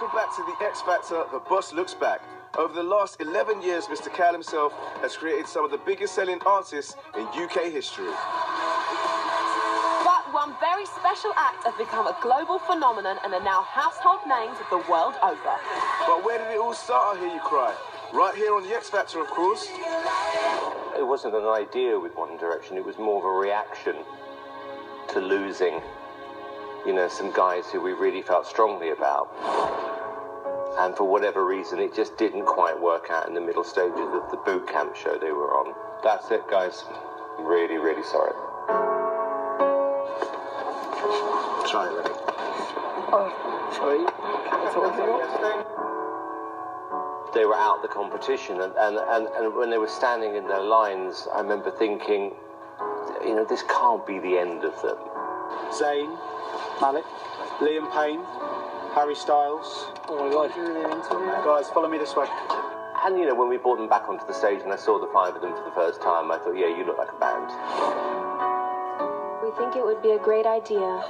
Welcome back to the X Factor, The Boss Looks Back. Over the last 11 years, Mr. Cal himself has created some of the biggest selling artists in UK history. But one very special act has become a global phenomenon and are now household names of the world over. But where did it all start, I hear you cry? Right here on the X Factor, of course. It wasn't an idea with One Direction, it was more of a reaction to losing, you know, some guys who we really felt strongly about. And for whatever reason, it just didn't quite work out in the middle stages of the boot camp show they were on. That's it, guys. I'm really, really sorry. Try it, ready? Oh, sorry. They were out the competition, and when they were standing in their lines, I remember thinking, you know, this can't be the end of them. Zayn, Malik, Liam Payne, Harry Styles. Oh my God, you're really into it. Guys, follow me this way. And, you know, when we brought them back onto the stage and I saw the five of them for the first time, I thought, yeah, you look like a band. We think it would be a great idea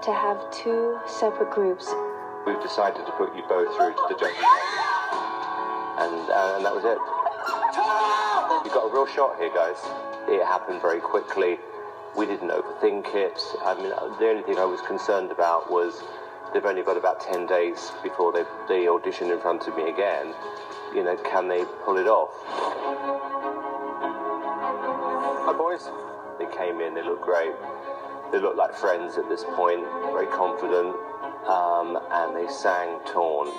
to have two separate groups. We've decided to put you both through to the judges. And that was it. You've got a real shot here, guys. It happened very quickly. We didn't overthink it. I mean, the only thing I was concerned about was they've only got about 10 days before they audition in front of me again. You know, can they pull it off? Hi, boys. They came in, they looked great. They looked like friends at this point, very confident, and they sang Torn.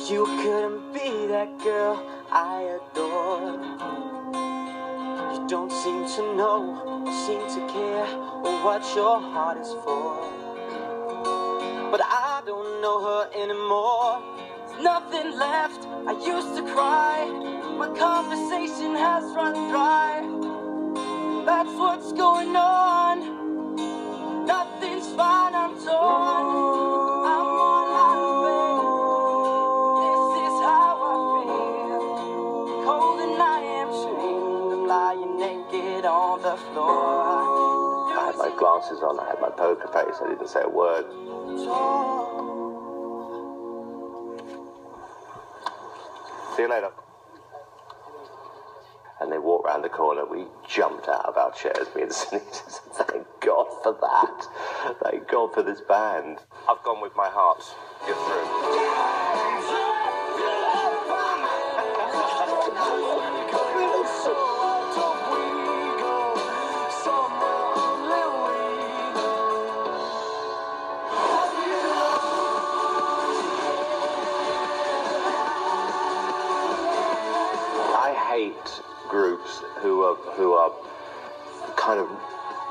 You couldn't be that girl I adore. You don't seem to know, or seem to care, or what your heart is for. But I don't know her anymore. There's nothing left, I used to cry. My conversation has run dry. That's what's going on. Nothing's fine, I'm torn. I'm all out of faith. This is how I feel. Cold and I am ashamed of lying naked on the floor. I had my glasses on, I had my poker face, I didn't say a word. See you later. And they walked round the corner. We jumped out of our chairs, me and Sunny. Thank God for that. Thank God for this band. I've gone with my heart. You're through. I hate groups who are kind of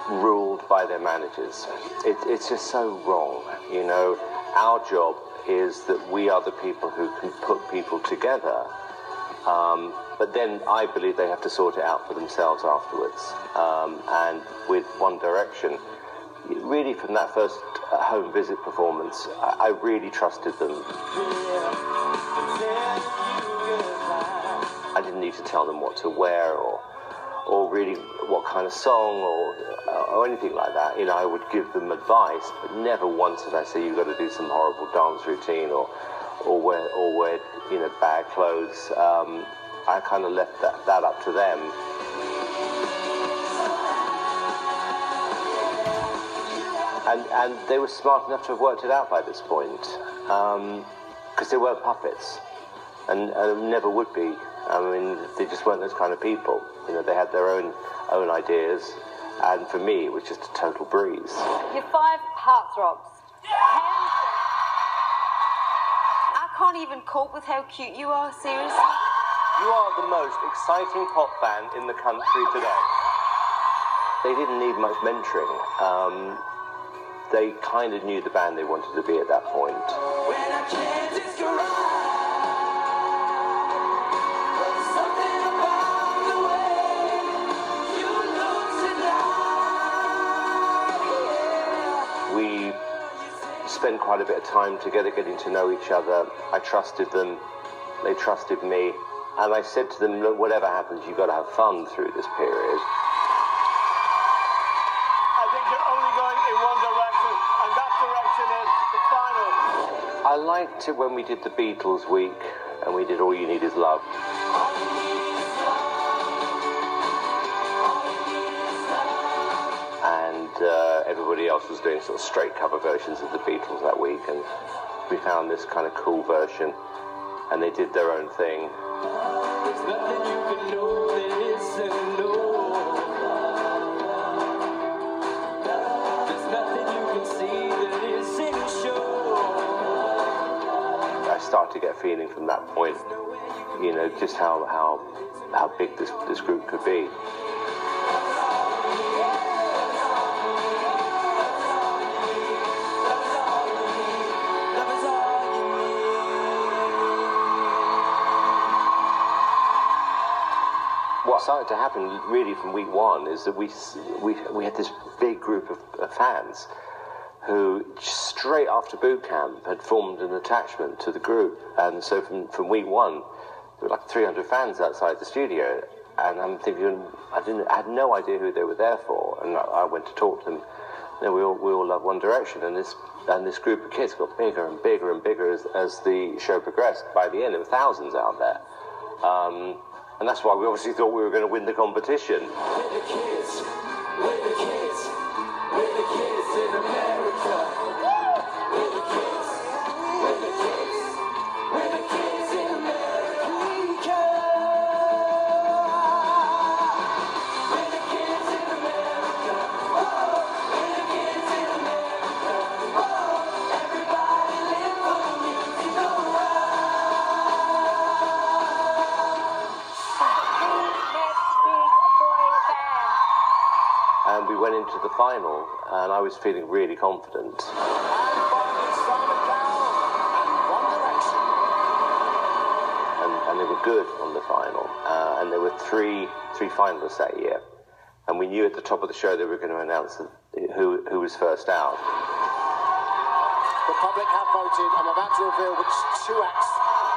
ruled by their managers. It's just so wrong, you know. Our job is that we are the people who can put people together, but then I believe they have to sort it out for themselves afterwards. And with One Direction, really from that first home visit performance, I really trusted them. I didn't need to tell them what to wear or really what kind of song or anything like that. You know, I would give them advice, but never once did I say you've got to do some horrible dance routine or wear you know, bad clothes. I kind of left that up to them. And they were smart enough to have worked it out by this point, because they weren't puppets, and never would be. I mean, they just weren't those kind of people. You know, they had their own ideas, and for me, it was just a total breeze. Your five heartthrobs. I can't even cope with how cute you are, seriously. You are the most exciting pop band in the country today. They didn't need much mentoring. They kind of knew the band they wanted to be at that point. We spent quite a bit of time together getting to know each other. I trusted them, they trusted me, and I said to them, look, whatever happens, you've got to have fun through this period. I liked it when we did the Beatles week and we did All You Need Is Love. And everybody else was doing sort of straight cover versions of the Beatles that week, and we found this kind of cool version, and they did their own thing. There's nothing you can know that isn't known. There's nothing you can see that isn't shown. I started to get a feeling from that point, you know, just how big this group could be. What started to happen really from week one is that we had this big group of fans who straight after boot camp had formed an attachment to the group, and so from week one there were like 300 fans outside the studio, and I'm thinking I had no idea who they were there for, and I went to talk to them. You know, we all love One Direction, and this group of kids got bigger and bigger and bigger as the show progressed. By the end there were thousands out there. And that's why we obviously thought we were going to win the competition. We're the kids, we're the kids, we're the kids in America. We're the kids, we're the kids, we're the kids in America. We're the kids in America. Oh, we're the kids in America. Oh, everybody live for the music, alright. And we went into the final, and I was feeling really confident. And they were good on the final. And there were three finalists that year. And we knew at the top of the show they were going to announce who was first out. The public have voted. I'm about to reveal which two acts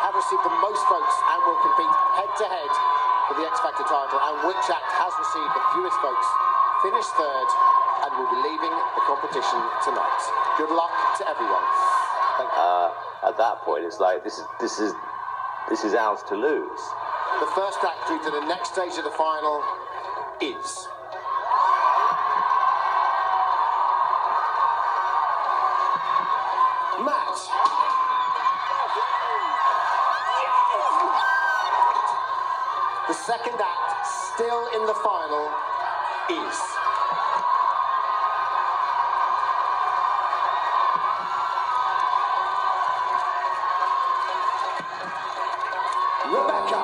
have received the most votes and will compete head-to-head for the X Factor title, and which act has received the fewest votes, finished third, and will be leaving the competition tonight. Good luck to everyone. Thank you. At that point, it's like this is ours to lose. The first act through to the next stage of the final is Matt. The second act, still in the final, is Rebecca.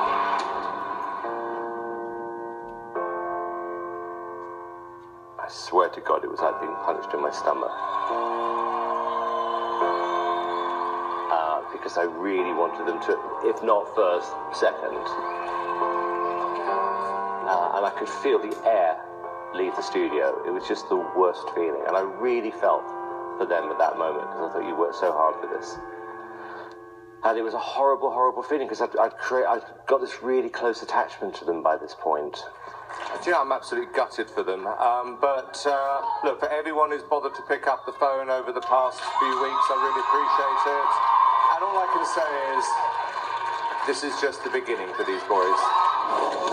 I swear to God, it was like being punched in my stomach. Because I really wanted them to, if not first, second. And I could feel the air leave the studio. It was just the worst feeling. And I really felt for them at that moment, because I thought you worked so hard for this. And it was a horrible, horrible feeling, because I'd got this really close attachment to them by this point. Do you know, I'm absolutely gutted for them. But look, for everyone who's bothered to pick up the phone over the past few weeks, I really appreciate it. And all I can say is, this is just the beginning for these boys.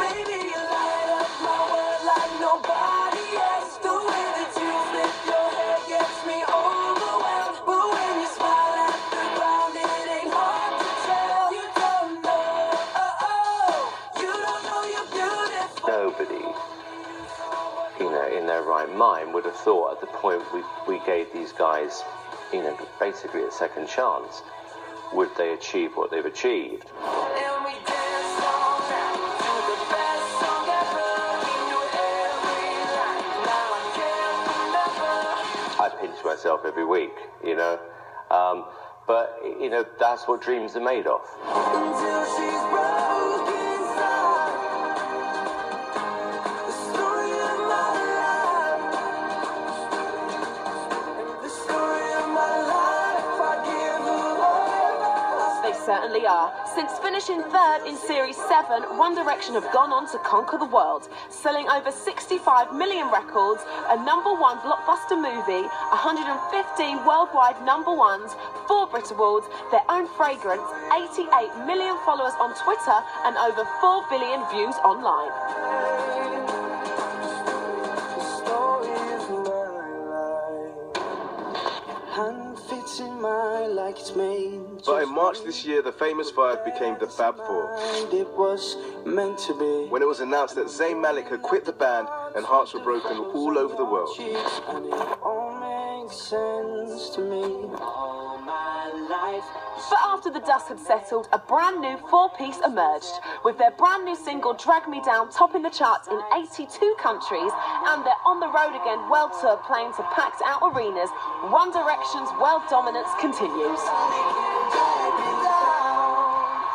Baby, you light up my world like nobody else. The way that you flip your hair gets me overwhelmed. But when you smile at the ground, it ain't hard to tell. You don't know, you don't know you're beautiful. Nobody, you know, in their right mind would have thought at the point we gave these guys, you know, basically a second chance, would they achieve what they've achieved. And we dance all night to the best song ever. We knew every line, now I can't remember. I pinch myself every week, you know. But, you know, that's what dreams are made of. Until she's broken inside. The story of my life. The story of my life. I give her all. They certainly are. Since finishing third in Series 7, One Direction have gone on to conquer the world, selling over 65 million records, a #1 blockbuster movie, 115 worldwide #1s, 4 Brit Awards, their own fragrance, 88 million followers on Twitter, and over 4 billion views online. But in March this year, the famous five became the Fab Four. It was meant to be. When it was announced that Zayn Malik had quit the band and hearts were broken all over the world. And it all makes sense to me. All my life. But after the dust had settled, a brand new 4-piece emerged, with their brand new single Drag Me Down topping the charts in 82 countries, and their On the Road Again world tour playing to packed out arenas. One Direction's world dominance continues.